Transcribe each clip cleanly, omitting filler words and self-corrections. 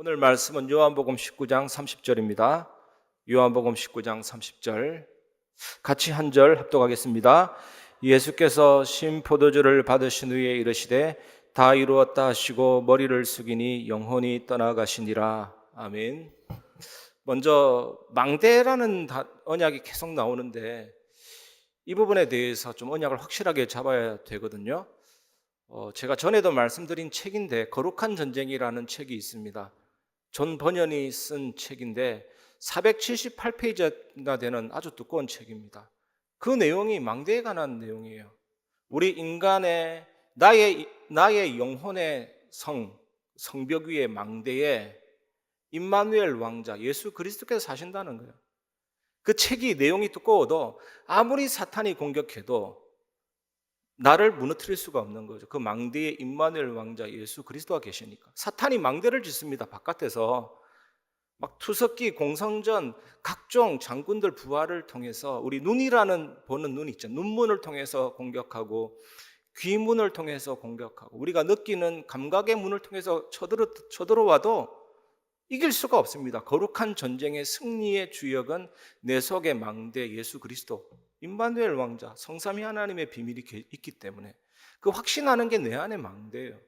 오늘 말씀은 요한복음 19장 30절입니다. 요한복음 19장 30절 같이 한 절 합독하겠습니다. 예수께서 신 포도주를 받으신 후에 이르시되 다 이루었다 하시고 머리를 숙이니 영혼이 떠나가시니라. 아멘. 먼저 망대라는 언약이 계속 나오는데 이 부분에 대해서 좀 언약을 확실하게 잡아야 되거든요. 제가 전에도 말씀드린 책인데 거룩한 전쟁이라는 책이 있습니다. 존 버년이 쓴 책인데 478페이지가 되는 아주 두꺼운 책입니다. 그 내용이 망대에 관한 내용이에요. 우리 인간의 나의 영혼의 성벽 위의 망대에 임마누엘 왕자 예수 그리스도께서 사신다는 거예요. 그 책이 내용이 두꺼워도 아무리 사탄이 공격해도 나를 무너뜨릴 수가 없는 거죠. 그 망대에 임마누엘 왕자 예수 그리스도가 계시니까. 사탄이 망대를 짓습니다. 바깥에서 막 투석기, 공성전, 각종 장군들 부하를 통해서 우리 눈이라는 보는 눈 있죠. 눈문을 통해서 공격하고 귀문을 통해서 공격하고 우리가 느끼는 감각의 문을 통해서 쳐들어와도 이길 수가 없습니다. 거룩한 전쟁의 승리의 주역은 내 속의 망대 예수 그리스도 임마누엘 왕자 성삼위 하나님의 비밀이 있기 때문에 그 확신하는 게 내 안의 망대예요.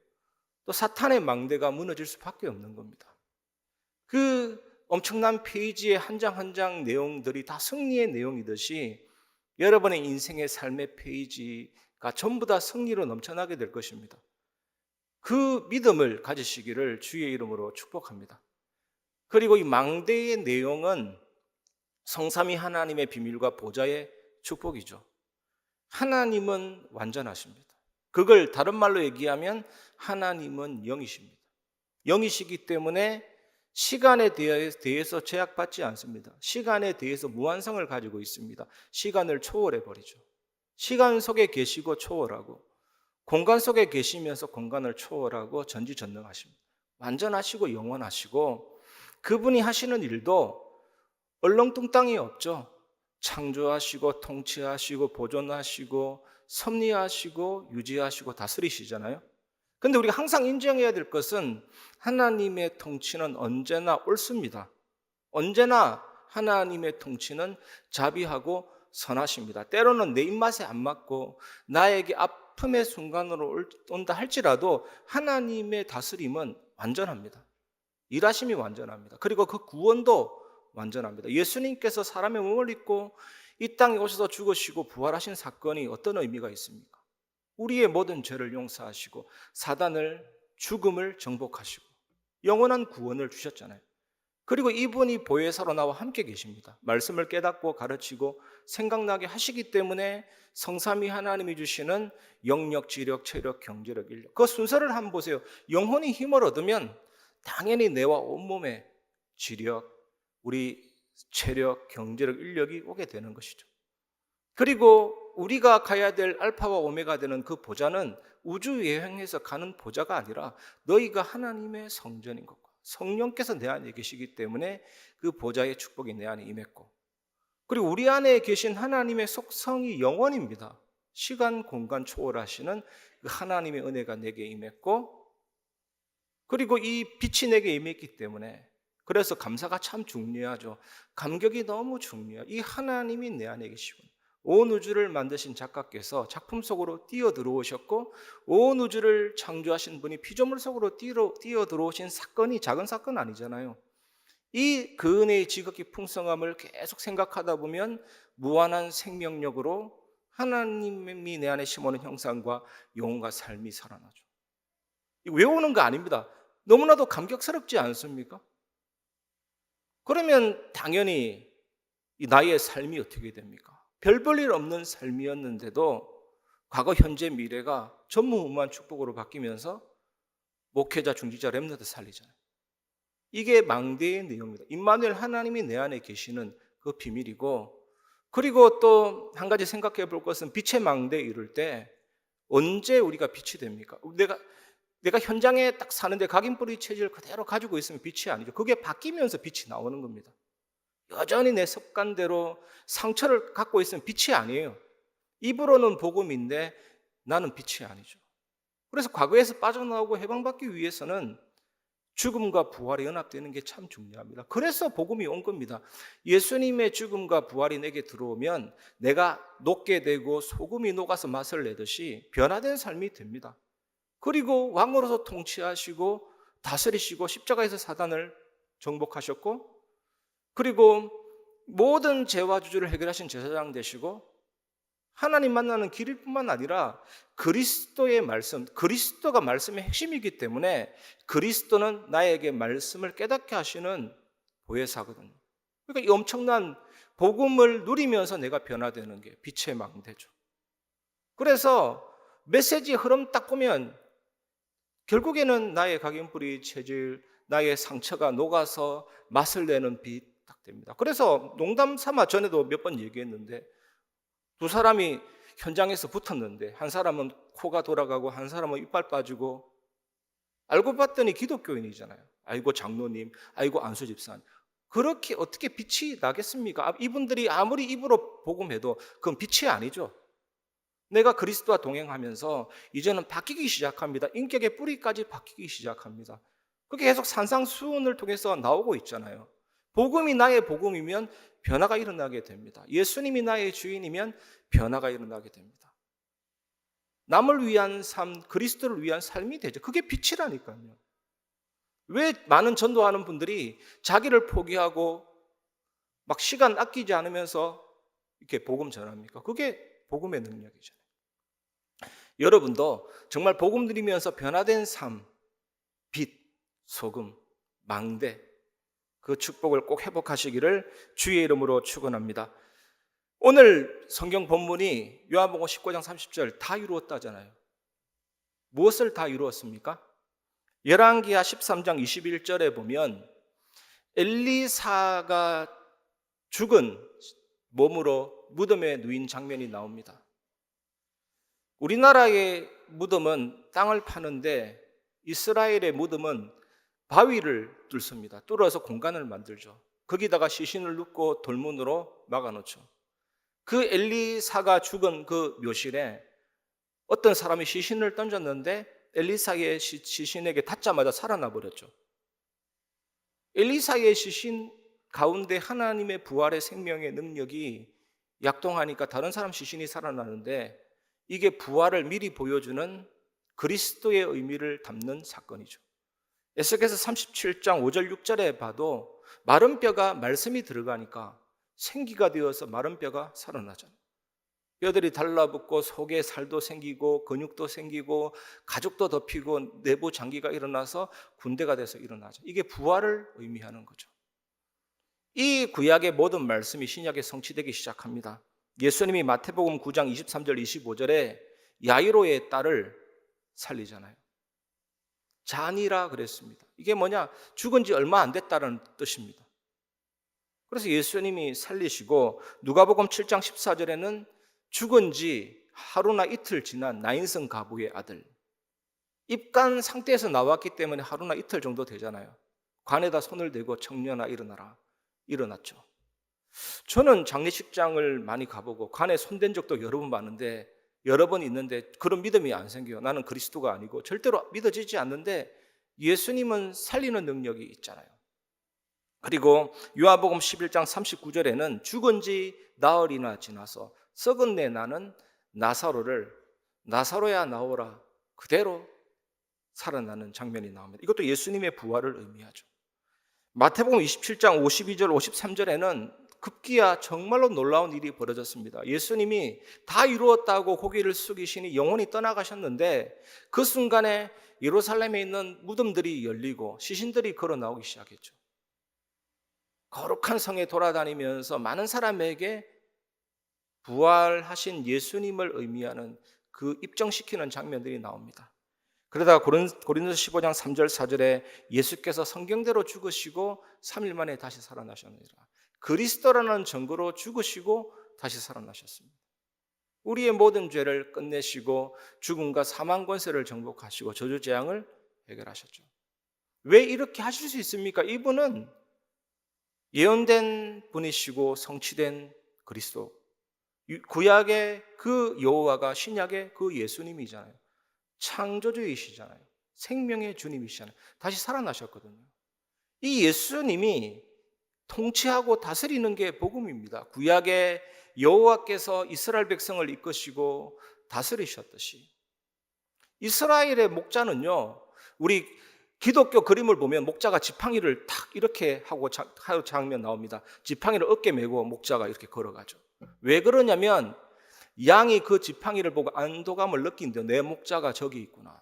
또 사탄의 망대가 무너질 수밖에 없는 겁니다. 그 엄청난 페이지의 한 장 한 장 내용들이 다 승리의 내용이듯이 여러분의 인생의 삶의 페이지가 전부 다 승리로 넘쳐나게 될 것입니다. 그 믿음을 가지시기를 주의 이름으로 축복합니다. 그리고 이 망대의 내용은 성삼위 하나님의 비밀과 보좌의 축복이죠. 하나님은 완전하십니다. 그걸 다른 말로 얘기하면 하나님은 영이십니다. 영이시기 때문에 시간에 대해서 제약받지 않습니다. 시간에 대해서 무한성을 가지고 있습니다. 시간을 초월해 버리죠. 시간 속에 계시고 초월하고 공간 속에 계시면서 공간을 초월하고 전지전능하십니다. 완전하시고 영원하시고 그분이 하시는 일도 얼렁뚱땅이 없죠. 창조하시고 통치하시고 보존하시고 섭리하시고 유지하시고 다스리시잖아요. 근데 우리가 항상 인정해야 될 것은 하나님의 통치는 언제나 옳습니다. 언제나 하나님의 통치는 자비하고 선하십니다. 때로는 내 입맛에 안 맞고 나에게 아픔의 순간으로 온다 할지라도 하나님의 다스림은 완전합니다. 일하심이 완전합니다. 그리고 그 구원도 완전합니다. 예수님께서 사람의 몸을 입고 이 땅에 오셔서 죽으시고 부활하신 사건이 어떤 의미가 있습니까? 우리의 모든 죄를 용서하시고 사단을 죽음을 정복하시고 영원한 구원을 주셨잖아요. 그리고 이분이 보혜사로 나와 함께 계십니다. 말씀을 깨닫고 가르치고 생각나게 하시기 때문에 성삼위 하나님이 주시는 영력, 지력, 체력, 경제력, 인력 그 순서를 한번 보세요. 영혼이 힘을 얻으면 당연히 내와 온몸의 지력, 우리 체력, 경제력, 인력이 오게 되는 것이죠. 그리고 우리가 가야 될 알파와 오메가 되는 그 보좌는 우주 여행에서 가는 보좌가 아니라 너희가 하나님의 성전인 것과 성령께서 내 안에 계시기 때문에 그 보좌의 축복이 내 안에 임했고 그리고 우리 안에 계신 하나님의 속성이 영원입니다. 시간, 공간 초월하시는 그 하나님의 은혜가 내게 임했고 그리고 이 빛이 내게 임했기 때문에 그래서 감사가 참 중요하죠. 감격이 너무 중요해요. 이 하나님이 내 안에 계시고 온 우주를 만드신 작가께서 작품 속으로 뛰어 들어오셨고 온 우주를 창조하신 분이 피조물 속으로 뛰어 들어오신 사건이 작은 사건 아니잖아요. 이 그 은혜의 지극히 풍성함을 계속 생각하다 보면 무한한 생명력으로 하나님이 내 안에 심어놓은 형상과 영혼과 삶이 살아나죠. 외우는 거 아닙니다. 너무나도 감격스럽지 않습니까? 그러면 당연히 이 나의 삶이 어떻게 됩니까? 별 볼 일 없는 삶이었는데도 과거, 현재, 미래가 전무후무한 축복으로 바뀌면서 목회자, 중직자, 렘넌트 살리잖아요. 이게 망대의 내용입니다. 임마누엘 하나님이 내 안에 계시는 그 비밀이고 그리고 또 한 가지 생각해 볼 것은 빛의 망대에 이를 때 언제 우리가 빛이 됩니까? 내가 현장에 딱 사는데 각인뿌리 체질을 그대로 가지고 있으면 빛이 아니죠. 그게 바뀌면서 빛이 나오는 겁니다. 여전히 내 습관대로 상처를 갖고 있으면 빛이 아니에요. 입으로는 복음인데 나는 빛이 아니죠. 그래서 과거에서 빠져나오고 해방받기 위해서는 죽음과 부활이 연합되는 게 참 중요합니다. 그래서 복음이 온 겁니다. 예수님의 죽음과 부활이 내게 들어오면 내가 녹게 되고 소금이 녹아서 맛을 내듯이 변화된 삶이 됩니다. 그리고 왕으로서 통치하시고 다스리시고 십자가에서 사단을 정복하셨고, 그리고 모든 죄와 주주를 해결하신 제사장 되시고, 하나님 만나는 길일 뿐만 아니라 그리스도의 말씀, 그리스도가 말씀의 핵심이기 때문에 그리스도는 나에게 말씀을 깨닫게 하시는 보혜사거든요. 그러니까 이 엄청난 복음을 누리면서 내가 변화되는 게 빛의 망대죠. 그래서 메시지의 흐름 딱 보면 결국에는 나의 각인뿌리 체질, 나의 상처가 녹아서 맛을 내는 빛 딱 됩니다. 그래서 농담 삼아 전에도 몇 번 얘기했는데, 두 사람이 현장에서 붙었는데 한 사람은 코가 돌아가고 한 사람은 이빨 빠지고, 알고 봤더니 기독교인이잖아요. 아이고 장로님, 아이고 안수 집사님. 그렇게 어떻게 빛이 나겠습니까? 이분들이 아무리 입으로 복음해도 그건 빛이 아니죠. 내가 그리스도와 동행하면서 이제는 바뀌기 시작합니다. 인격의 뿌리까지 바뀌기 시작합니다. 그게 계속 산상수훈을 통해서 나오고 있잖아요. 복음이 나의 복음이면 변화가 일어나게 됩니다. 예수님이 나의 주인이면 변화가 일어나게 됩니다. 남을 위한 삶, 그리스도를 위한 삶이 되죠. 그게 빛이라니까요. 왜 많은 전도하는 분들이 자기를 포기하고 막 시간 아끼지 않으면서 이렇게 복음 전합니까? 그게 복음의 능력이잖아요. 여러분도 정말 복음 드리면서 변화된 삶, 빛, 소금, 망대, 그 축복을 꼭 회복하시기를 주의 이름으로 축원합니다. 오늘 성경 본문이 요한복음 19장 30절 다 이루었다잖아요. 무엇을 다 이루었습니까? 열왕기하 13장 21절에 보면 엘리사가 죽은 몸으로 무덤에 누인 장면이 나옵니다. 우리나라의 무덤은 땅을 파는데 이스라엘의 무덤은 바위를 뚫습니다. 뚫어서 공간을 만들죠. 거기다가 시신을 눕고 돌문으로 막아놓죠. 그 엘리사가 죽은 그 묘실에 어떤 사람이 시신을 던졌는데 엘리사의 시신에게 닿자마자 살아나 버렸죠. 엘리사의 시신 가운데 하나님의 부활의 생명의 능력이 약동하니까 다른 사람 시신이 살아나는데, 이게 부활을 미리 보여주는 그리스도의 의미를 담는 사건이죠. 에스겔서 37장 5절 6절에 봐도 마른 뼈가 말씀이 들어가니까 생기가 되어서 마른 뼈가 살아나잖아요. 뼈들이 달라붙고 속에 살도 생기고 근육도 생기고 가죽도 덮이고 내부 장기가 일어나서 군대가 돼서 일어나죠. 이게 부활을 의미하는 거죠. 이 구약의 모든 말씀이 신약에 성취되기 시작합니다. 예수님이 마태복음 9장 23절 25절에 야이로의 딸을 살리잖아요. 잔이라 그랬습니다. 이게 뭐냐? 죽은 지 얼마 안 됐다는 뜻입니다. 그래서 예수님이 살리시고, 누가복음 7장 14절에는 죽은 지 하루나 이틀 지난 나인성 가부의 아들, 입간 상태에서 나왔기 때문에 하루나 이틀 정도 되잖아요. 관에다 손을 대고 청년아 일어나라. 일어났죠. 저는 장례식장을 많이 가보고 관에 손댄 적도 여러 번 많은데, 여러 번 있는데 그런 믿음이 안 생겨요. 나는 그리스도가 아니고 절대로 믿어지지 않는데 예수님은 살리는 능력이 있잖아요. 그리고 요한복음 11장 39절에는 죽은 지 나흘이나 지나서 썩은 내 나는 나사로를 나사로야 나오라 그대로 살아나는 장면이 나옵니다. 이것도 예수님의 부활을 의미하죠. 마태복음 27장 52절 53절에는 급기야 정말로 놀라운 일이 벌어졌습니다. 예수님이 다 이루었다고 고개를 숙이시니 영혼이 떠나가셨는데, 그 순간에 예루살렘에 있는 무덤들이 열리고 시신들이 걸어 나오기 시작했죠. 거룩한 성에 돌아다니면서 많은 사람에게 부활하신 예수님을 의미하는 그 입증시키는 장면들이 나옵니다. 그러다가 고린도서 15장 3절 4절에 예수께서 성경대로 죽으시고 3일 만에 다시 살아나셨느니라. 그리스도라는 증거로 죽으시고 다시 살아나셨습니다. 우리의 모든 죄를 끝내시고 죽음과 사망 권세를 정복하시고 저주 재앙을 해결하셨죠. 왜 이렇게 하실 수 있습니까? 이분은 예언된 분이시고 성취된 그리스도, 구약의 그 여호와가 신약의 그 예수님이잖아요. 창조주이시잖아요. 생명의 주님이시잖아요. 다시 살아나셨거든요. 이 예수님이 통치하고 다스리는 게 복음입니다. 구약의 여호와께서 이스라엘 백성을 이끄시고 다스리셨듯이 이스라엘의 목자는요, 우리 기독교 그림을 보면 목자가 지팡이를 탁 이렇게 하고 하는 장면 나옵니다. 지팡이를 어깨 메고 목자가 이렇게 걸어가죠. 왜 그러냐면 양이 그 지팡이를 보고 안도감을 느낀대요. 내 목자가 저기 있구나.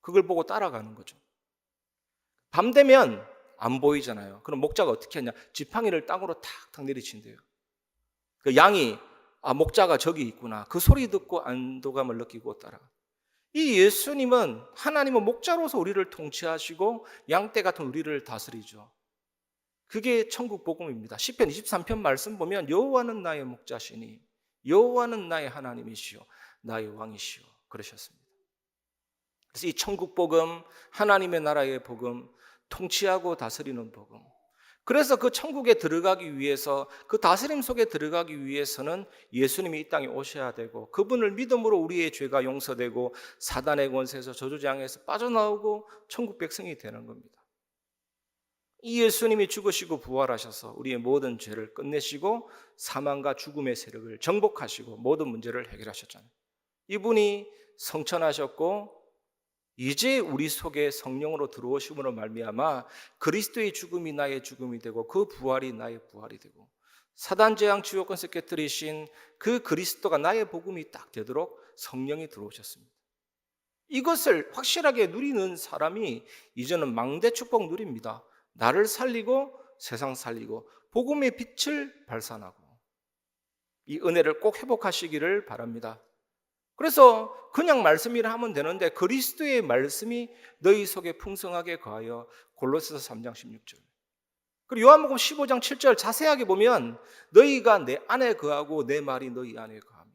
그걸 보고 따라가는 거죠. 밤 되면 안 보이잖아요. 그럼 목자가 어떻게 하냐? 지팡이를 땅으로 탁탁 내리친대요. 그 양이 목자가 저기 있구나. 그 소리 듣고 안도감을 느끼고 따라. 이 예수님은 하나님은 목자로서 우리를 통치하시고 양떼 같은 우리를 다스리죠. 그게 천국 복음입니다. 시편 23편 말씀 보면 여호와는 나의 목자시니 여호와는 나의 하나님이시요 나의 왕이시요 그러셨습니다. 그래서 이 천국 복음, 하나님의 나라의 복음, 통치하고 다스리는 복음. 그래서 그 천국에 들어가기 위해서, 그 다스림 속에 들어가기 위해서는 예수님이 이 땅에 오셔야 되고, 그분을 믿음으로 우리의 죄가 용서되고 사단의 권세에서 저주장에서 빠져나오고 천국 백성이 되는 겁니다. 이 예수님이 죽으시고 부활하셔서 우리의 모든 죄를 끝내시고 사망과 죽음의 세력을 정복하시고 모든 문제를 해결하셨잖아요. 이분이 성천하셨고 이제 우리 속에 성령으로 들어오심으로 말미암아 그리스도의 죽음이 나의 죽음이 되고 그 부활이 나의 부활이 되고 사단 재앙 지옥권세 깨뜨리신 그 그리스도가 나의 복음이 딱 되도록 성령이 들어오셨습니다. 이것을 확실하게 누리는 사람이 이제는 망대 축복 누립니다. 나를 살리고 세상 살리고 복음의 빛을 발산하고 이 은혜를 꼭 회복하시기를 바랍니다. 그래서 그냥 말씀이라 하면 되는데 그리스도의 말씀이 너희 속에 풍성하게 거하여 골로새서 3장 16절 그리고 요한복음 15장 7절 자세하게 보면 너희가 내 안에 거하고 내 말이 너희 안에 거하며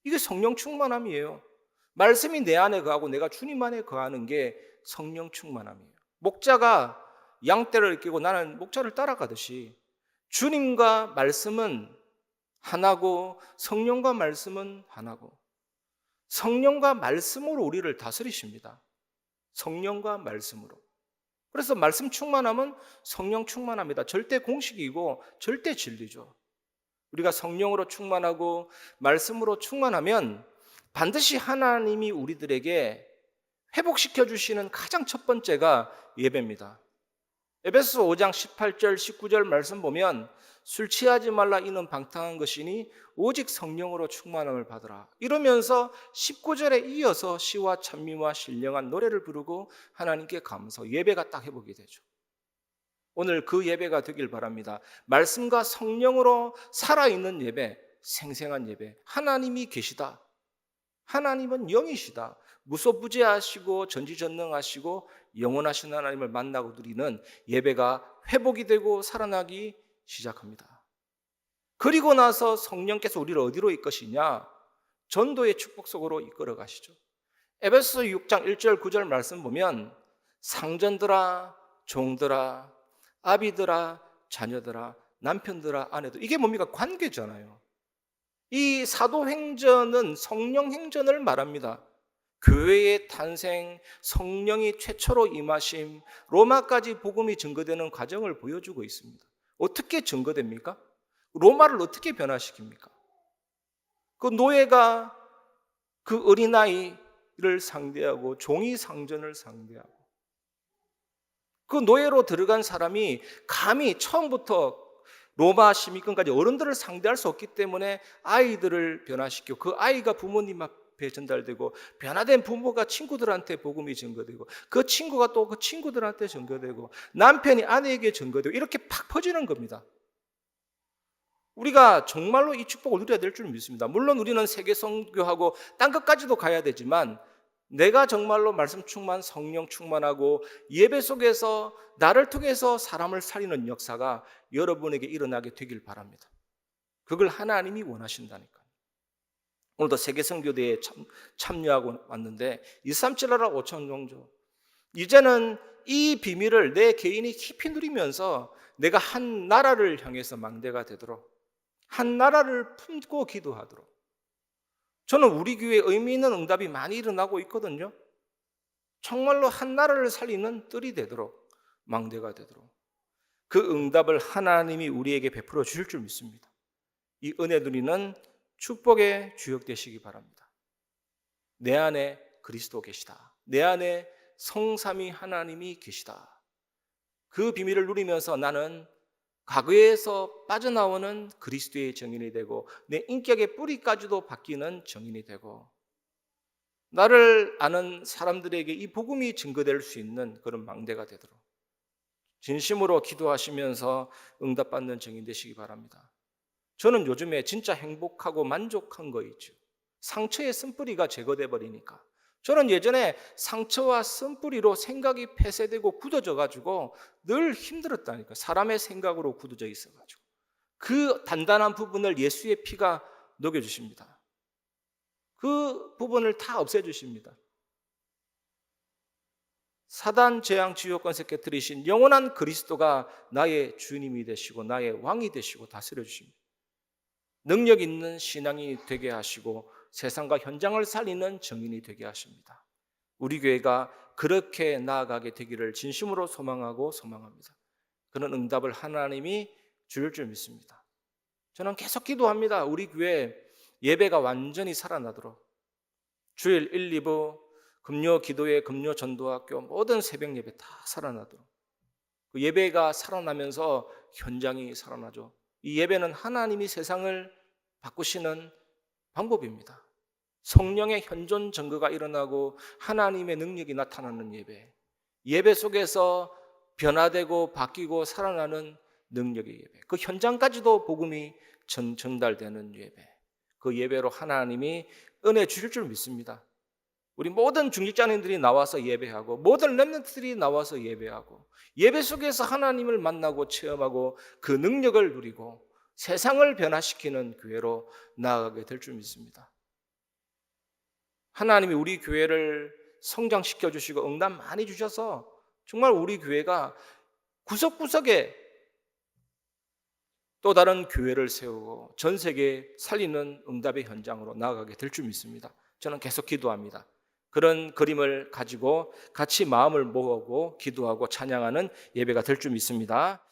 이게 성령 충만함이에요. 말씀이 내 안에 거하고 내가 주님 안에 거하는 게 성령 충만함이에요. 목자가 양떼를 이끌고 나는 목자를 따라가듯이 주님과 말씀은 하나고 성령과 말씀은 하나고 성령과 말씀으로 우리를 다스리십니다. 성령과 말씀으로. 그래서 말씀 충만함은 성령 충만합니다. 절대 공식이고 절대 진리죠. 우리가 성령으로 충만하고 말씀으로 충만하면 반드시 하나님이 우리들에게 회복시켜 주시는 가장 첫 번째가 예배입니다. 에베소 5장 18절 19절 말씀 보면 술 취하지 말라 이는 방탕한 것이니 오직 성령으로 충만함을 받으라. 이러면서 19절에 이어서 시와 찬미와 신령한 노래를 부르고 하나님께 감사, 예배가 딱 회복이 되죠. 오늘 그 예배가 되길 바랍니다. 말씀과 성령으로 살아있는 예배, 생생한 예배. 하나님이 계시다. 하나님은 영이시다. 무소부재하시고 전지전능하시고 영원하신 하나님을 만나고 누리는 예배가 회복이 되고 살아나기 시작합니다. 그리고 나서 성령께서 우리를 어디로 이끄시냐? 전도의 축복 속으로 이끌어 가시죠. 에베소 6장 1절 9절 말씀 보면 상전들아, 종들아, 아비들아, 자녀들아, 남편들아, 아내들 이게 뭡니까? 관계잖아요. 이 사도행전은 성령행전을 말합니다. 교회의 탄생, 성령이 최초로 임하심, 로마까지 복음이 증거되는 과정을 보여주고 있습니다. 어떻게 증거됩니까? 로마를 어떻게 변화시킵니까? 그 노예가 그 어린아이를 상대하고 종이 상전을 상대하고 그 노예로 들어간 사람이 감히 처음부터 로마 시민권까지 어른들을 상대할 수 없기 때문에 아이들을 변화시키고 그 아이가 부모님 앞에 전달되고 변화된 부모가 친구들한테 복음이 전거되고 그 친구가 또 그 친구들한테 전거되고 남편이 아내에게 전거되고 이렇게 팍 퍼지는 겁니다. 우리가 정말로 이 축복을 누려야 될 줄 믿습니다. 물론 우리는 세계 선교하고 땅 끝까지도 가야 되지만 내가 정말로 말씀 충만, 성령 충만하고 예배 속에서 나를 통해서 사람을 살리는 역사가 여러분에게 일어나게 되길 바랍니다. 그걸 하나님이 원하신다니까요. 오늘도 세계 선교대회에 참여하고 왔는데 237나라 5천 종족. 이제는 이 비밀을 내 개인이 깊이 누리면서 내가 한 나라를 향해서 망대가 되도록 한 나라를 품고 기도하도록 저는 우리 교회에 의미 있는 응답이 많이 일어나고 있거든요. 정말로 한 나라를 살리는 뜰이 되도록, 망대가 되도록 그 응답을 하나님이 우리에게 베풀어 주실 줄 믿습니다. 이 은혜 누리는 축복의 주역 되시기 바랍니다. 내 안에 그리스도 계시다. 내 안에 성삼위 하나님이 계시다. 그 비밀을 누리면서 나는 과거에서 빠져나오는 그리스도의 정인이 되고 내 인격의 뿌리까지도 바뀌는 정인이 되고 나를 아는 사람들에게 이 복음이 증거될 수 있는 그런 망대가 되도록 진심으로 기도하시면서 응답받는 정인 되시기 바랍니다. 저는 요즘에 진짜 행복하고 만족한 거 있죠. 상처의 쓴뿌리가 제거돼 버리니까. 저는 예전에 상처와 쓴뿌리로 생각이 폐쇄되고 굳어져 가지고 늘 힘들었다니까. 사람의 생각으로 굳어져 있어 가지고. 그 단단한 부분을 예수의 피가 녹여 주십니다. 그 부분을 다 없애 주십니다. 사단 재앙 지옥권세 깨뜨리신 영원한 그리스도가 나의 주님이 되시고 나의 왕이 되시고 다스려 주십니다. 능력 있는 신앙이 되게 하시고 세상과 현장을 살리는 정인이 되게 하십니다. 우리 교회가 그렇게 나아가게 되기를 진심으로 소망하고 소망합니다. 그런 응답을 하나님이 주실 줄 믿습니다. 저는 계속 기도합니다. 우리 교회 예배가 완전히 살아나도록 주일 1, 2부 금요 기도회, 금요 전도학교 모든 새벽 예배 다 살아나도록 그 예배가 살아나면서 현장이 살아나죠. 이 예배는 하나님이 세상을 바꾸시는 방법입니다. 성령의 현존 증거가 일어나고 하나님의 능력이 나타나는 예배. 예배 속에서 변화되고 바뀌고 살아나는 능력의 예배. 그 현장까지도 복음이 전달되는 예배. 그 예배로 하나님이 은혜 주실 줄 믿습니다. 우리 모든 중직자님들이 나와서 예배하고 모든 렘넌트들이 나와서 예배하고 예배 속에서 하나님을 만나고 체험하고 그 능력을 누리고 세상을 변화시키는 교회로 나아가게 될 줄 믿습니다. 하나님이 우리 교회를 성장시켜 주시고 응답 많이 주셔서 정말 우리 교회가 구석구석에 또 다른 교회를 세우고 전 세계에 살리는 응답의 현장으로 나아가게 될 줄 믿습니다. 저는 계속 기도합니다. 그런 그림을 가지고 같이 마음을 모으고 기도하고 찬양하는 예배가 될 줄 믿습니다.